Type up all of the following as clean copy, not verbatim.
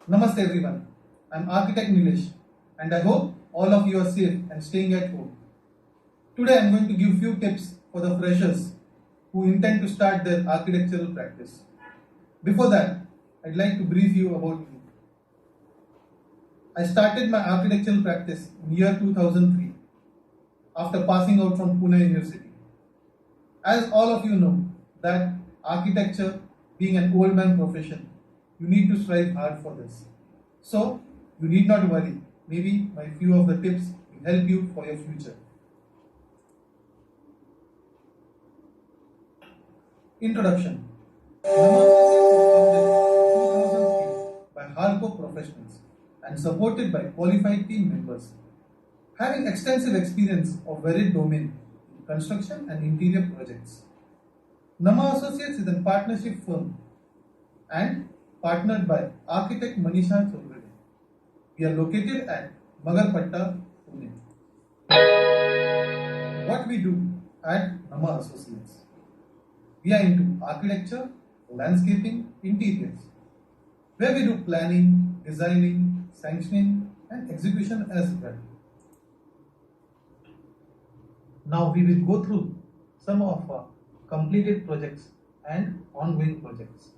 Namaste everyone. I'm Architect Nilesh and I hope all of you are safe and staying at home. Today I'm going to give few tips for the freshers who intend to start their architectural practice. Before that, I'd like to brief you about me. I started my architectural practice in year 2003 after passing out from Pune University. As all of you know that architecture being an old man profession, you need to strive hard for this. So you need not worry. Maybe my few of the tips will help you for your future. Introduction. Nama Associates was founded in 2003 by hardcore professionals and supported by qualified team members having extensive experience of varied domain in construction and interior projects. Nama Associates is a partnership firm and partnered by architect Manisha Cholgade. We are located at Magarpatta, Pune. What we do at Nama Associates? We are into architecture, landscaping, interiors, where we do planning, designing, sanctioning, and execution as well. Now we will go through some of our completed projects and ongoing projects.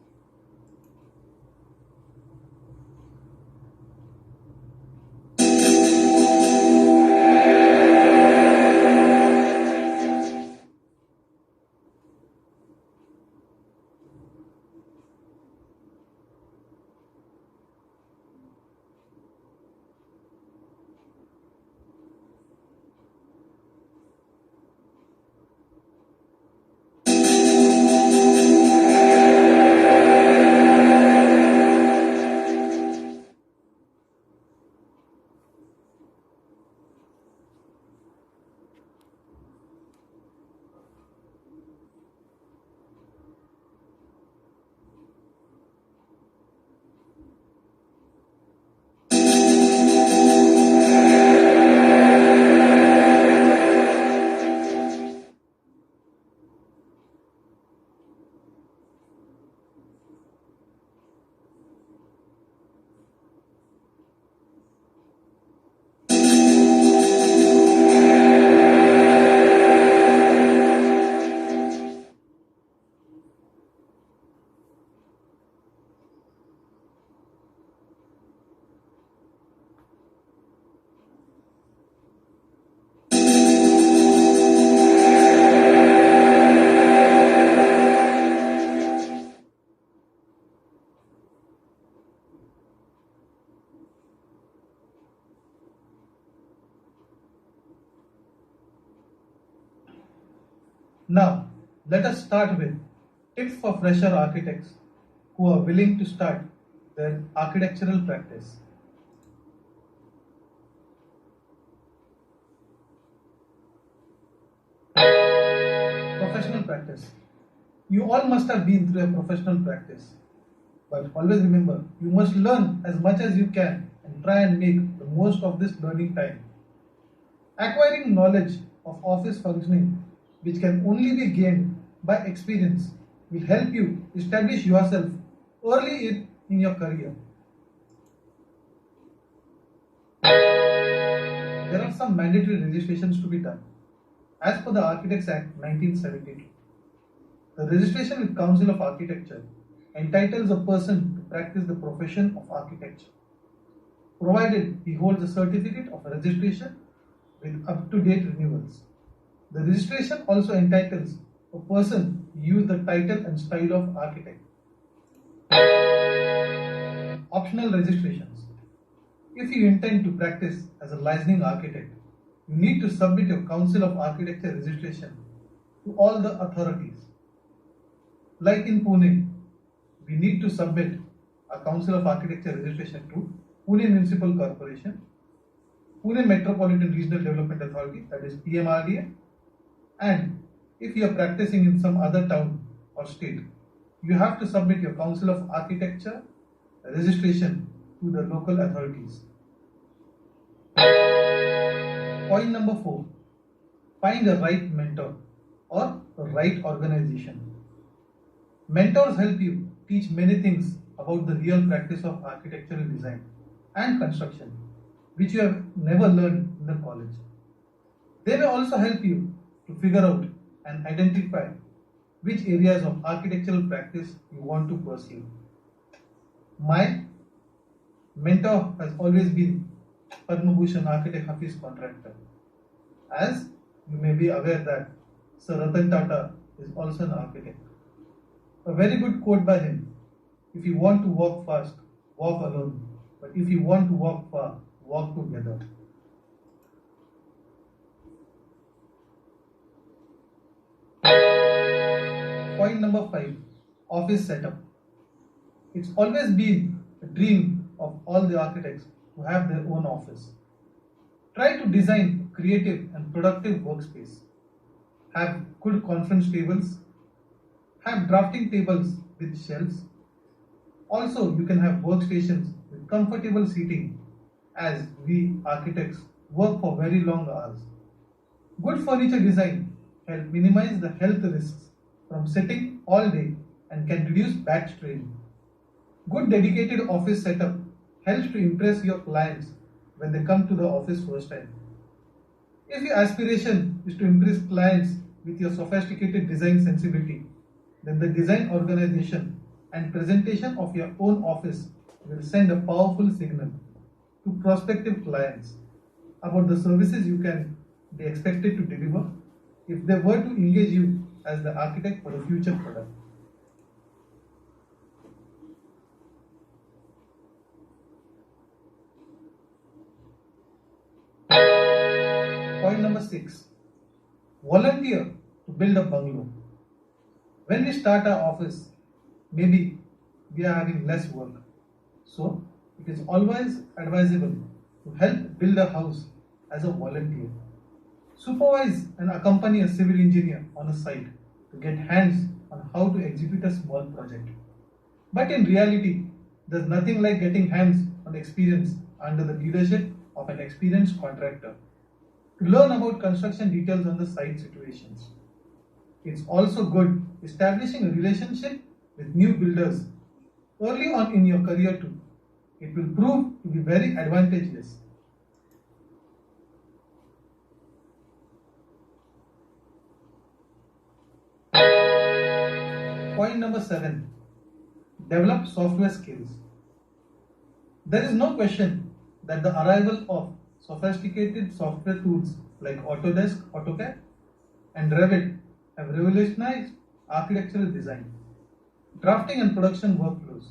Now, let us start with tips for fresher architects who are willing to start their architectural practice. Professional practice. You all must have been through a professional practice. But always remember, you must learn as much as you can and try and make the most of this learning time. Acquiring knowledge of office functioning, which can only be gained by experience, will help you establish yourself early in your career. There are some mandatory registrations to be done. As per the Architects Act 1972, the registration with Council of Architecture entitles a person to practice the profession of architecture, provided he holds a certificate of registration with up-to-date renewals. The registration also entitles a person to use the title and style of architect. Optional registrations. If you intend to practice as a licensing architect, you need to submit your Council of Architecture registration to all the authorities. Like in Pune, we need to submit a Council of Architecture registration to Pune Municipal Corporation, Pune Metropolitan Regional Development Authority, that is PMRDA, and if you are practicing in some other town or state, you have to submit your Council of Architecture registration to the local authorities. Point number 4. Find the right mentor or the right organization. Mentors help you teach many things about the real practice of architectural design and construction, which you have never learned in the college. They may also help you to figure out and identify which areas of architectural practice you want to pursue. My mentor has always been Padma Bhushan architect Hafiz Contractor. As you may be aware that Sir Ratan Tata is also an architect. A very good quote by him: if you want to walk fast, walk alone. But if you want to walk far, walk together. Point number 5: office setup. It's always been a dream of all the architects to have their own office. Try to design creative and productive workspace. Have good conference tables. Have drafting tables with shelves. Also, you can have workstations with comfortable seating, as we architects work for very long hours. Good furniture design helps minimize the health risks from sitting all day and can reduce back strain. Good dedicated office setup helps to impress your clients when they come to the office first time. If your aspiration is to impress clients with your sophisticated design sensibility, then the design organization and presentation of your own office will send a powerful signal to prospective clients about the services you can be expected to deliver if they were to engage you as the architect for the future product. Point number 6: volunteer to build a bungalow. When we start our office, maybe we are having less work. So, it is always advisable to help build a house as a volunteer. Supervise and accompany a civil engineer on a site to get hands on how to execute a small project. But in reality, there's nothing like getting hands on experience under the leadership of an experienced contractor to learn about construction details on the site situations. It's also good establishing a relationship with new builders early on in your career too. It will prove to be very advantageous. Point number 7: develop software skills. There is no question that the arrival of sophisticated software tools like Autodesk, AutoCAD, and Revit have revolutionized architectural design, drafting and production workflows.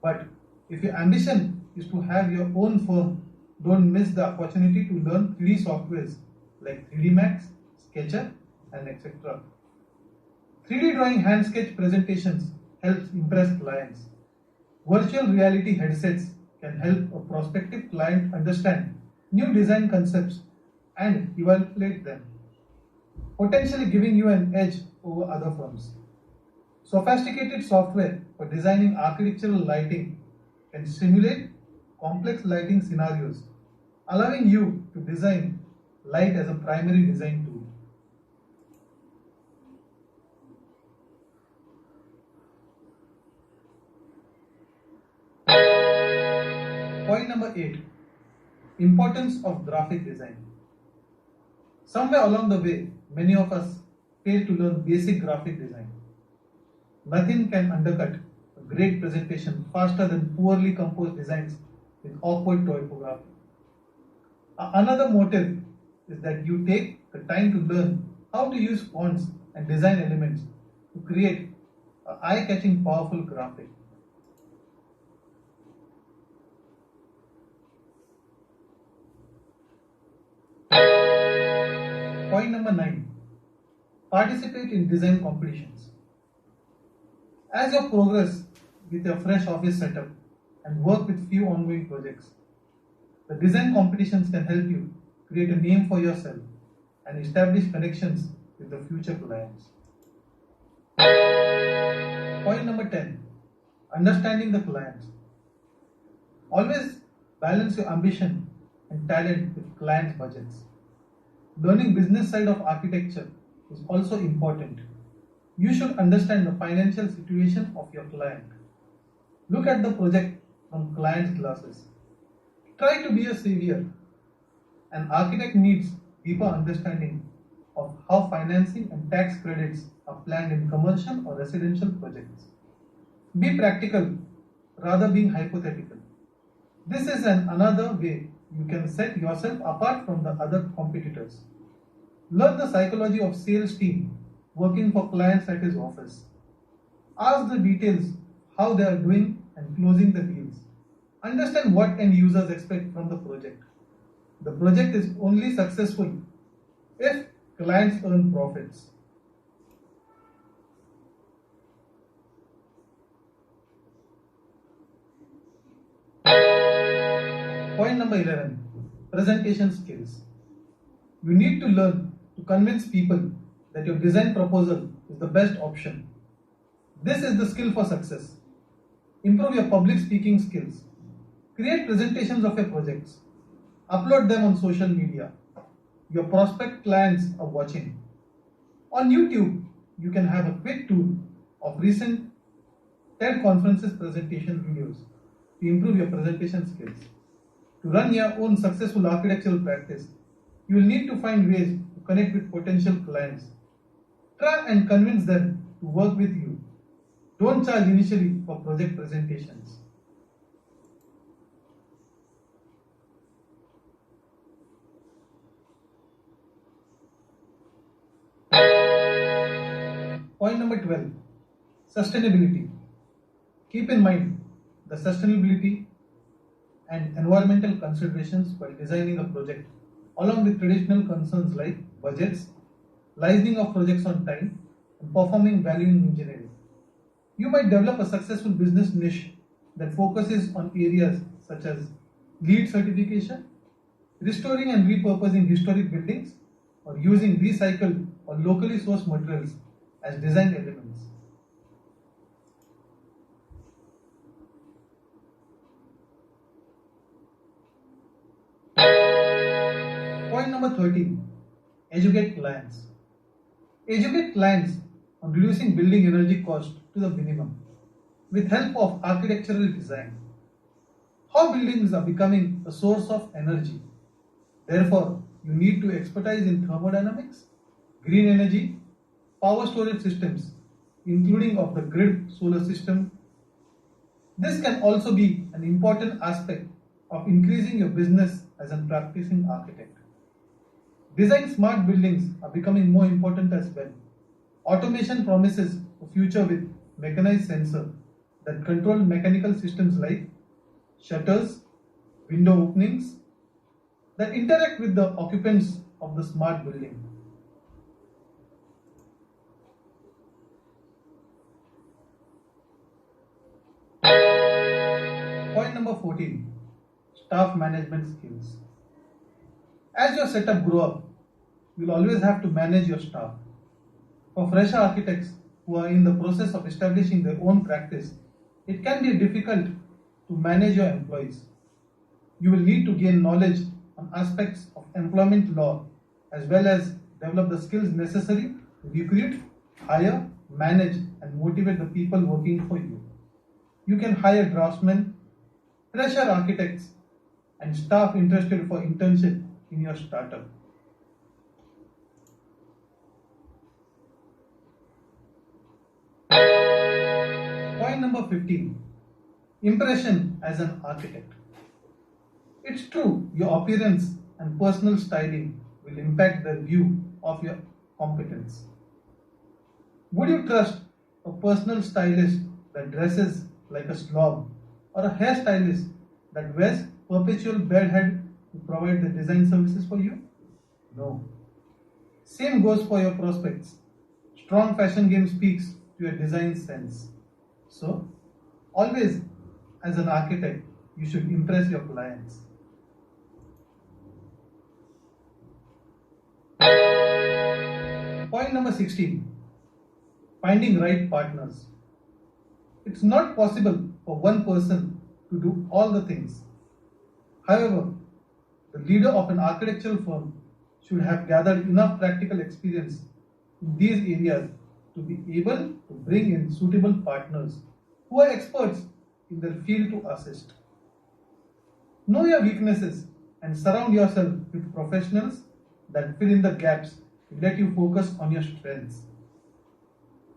But if your ambition is to have your own firm, don't miss the opportunity to learn 3D softwares like 3D Max, SketchUp, and etc. 3D drawing hand sketch presentations helps impress clients. Virtual reality headsets can help a prospective client understand new design concepts and evaluate them, potentially giving you an edge over other firms. Sophisticated software for designing architectural lighting can simulate complex lighting scenarios, allowing you to design light as a primary design tool. Point number 8: importance of graphic design. Somewhere along the way, many of us fail to learn basic graphic design. Nothing can undercut a great presentation faster than poorly composed designs with awkward typography. Another motive is that you take the time to learn how to use fonts and design elements to create an eye-catching, powerful graphic. Point number 9: participate in design competitions. As you progress with your fresh office setup and work with few ongoing projects, the design competitions can help you create a name for yourself and establish connections with the future clients. Point number 10: understanding the clients. Always balance your ambition and talent with clients' budgets. Learning business side of architecture is also important. You should understand the financial situation of your client. Look at the project from client's glasses. Try to be a savior. An architect needs deeper understanding of how financing and tax credits are planned in commercial or residential projects. Be practical rather being hypothetical. This is another way you can set yourself apart from the other competitors. Learn the psychology of sales team working for clients at his office. Ask the details how they are doing and closing the deals. Understand what end users expect from the project. The project is only successful if clients earn profits. Point number 11, presentation skills. You need to learn to convince people that your design proposal is the best option. This is the skill for success. Improve your public speaking skills. Create presentations of your projects. Upload them on social media. Your prospect clients are watching. On YouTube, you can have a quick tour of recent TED conferences presentation videos to improve your presentation skills. To run your own successful architectural practice, you will need to find ways to connect with potential clients. Try and convince them to work with you. Don't charge initially for project presentations. Point number 12, sustainability. Keep in mind the sustainability and environmental considerations while designing a project, along with traditional concerns like budgets, licensing of projects on time, and performing value engineering. You might develop a successful business niche that focuses on areas such as LEED certification, restoring and repurposing historic buildings, or using recycled or locally sourced materials as design elements. Point number 13, educate clients. Educate clients on reducing building energy cost to the minimum with help of architectural design. How buildings are becoming a source of energy. Therefore, you need to expertise in thermodynamics, green energy, power storage systems, including of the grid solar system. This can also be an important aspect of increasing your business as a practicing architect. Design smart buildings are becoming more important as well. Automation promises a future with mechanized sensor that control mechanical systems like shutters, window openings that interact with the occupants of the smart building. Point number 14, staff management skills. As your setup grow up, you'll always have to manage your staff. For fresh architects who are in the process of establishing their own practice, it can be difficult to manage your employees. You will need to gain knowledge on aspects of employment law as well as develop the skills necessary to recruit, hire, manage, and motivate the people working for you. You can hire draftsmen, fresher architects, and staff interested for internship in your startup. Point number 15, impression as an architect. It's true, your appearance and personal styling will impact the view of your competence. Would you trust a personal stylist that dresses like a slob or a hairstylist that wears perpetual bald head to provide the design services for you? No. Same goes for your prospects. Strong fashion game speaks to your design sense. So, always as an architect, you should impress your clients. Point number 16, finding right partners. It's not possible for one person to do all the things. However, the leader of an architectural firm should have gathered enough practical experience in these areas to be able to bring in suitable partners who are experts in their field to assist. Know your weaknesses and surround yourself with professionals that fill in the gaps to let you focus on your strengths.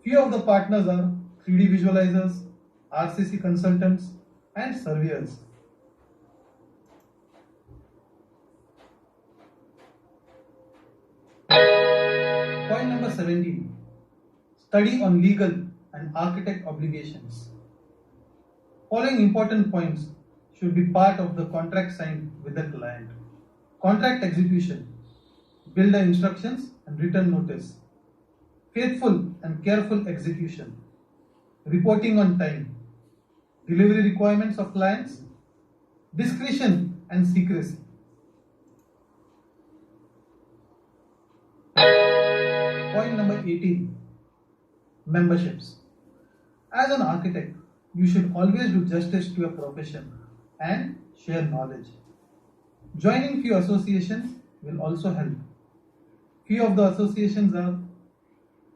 Few of the partners are 3D visualizers, RCC consultants, and surveyors. Point number 17. Study on legal and architect obligations. Following important points should be part of the contract signed with the client. Contract execution, builder instructions and written notice, faithful and careful execution, reporting on time, delivery requirements of clients, discretion and secrecy. Point number 18. Memberships. As an architect, you should always do justice to your profession and share knowledge. Joining few associations will also help. Few of the associations are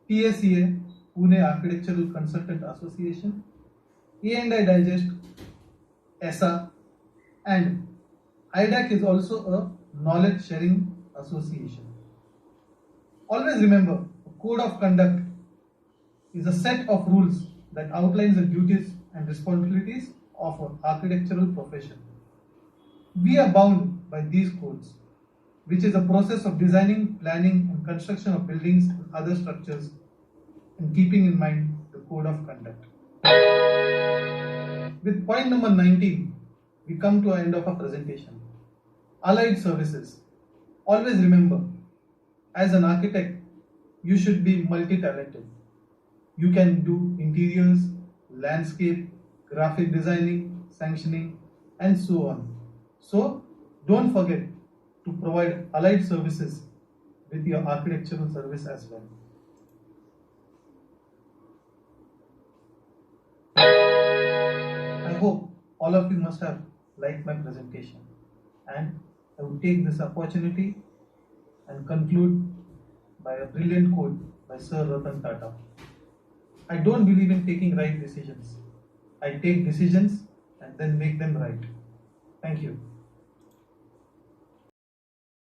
PACA, Pune Architectural Consultant Association, A&I Digest, ESA, and IDAC is also a knowledge sharing association. Always remember, a code of conduct is a set of rules that outlines the duties and responsibilities of an architectural profession. We are bound by these codes, which is a process of designing, planning, and construction of buildings and other structures, and keeping in mind the code of conduct. With point number 19, we come to the end of our presentation. Allied services. Always remember, as an architect, you should be multi-talented. You can do interiors, landscape, graphic designing, sanctioning, and so on. So, don't forget to provide allied services with your architectural service as well. I hope all of you must have liked my presentation, and I would take this opportunity and conclude by a brilliant quote by Sir Ratan Tata. I don't believe in taking right decisions. I take decisions and then make them right. Thank you.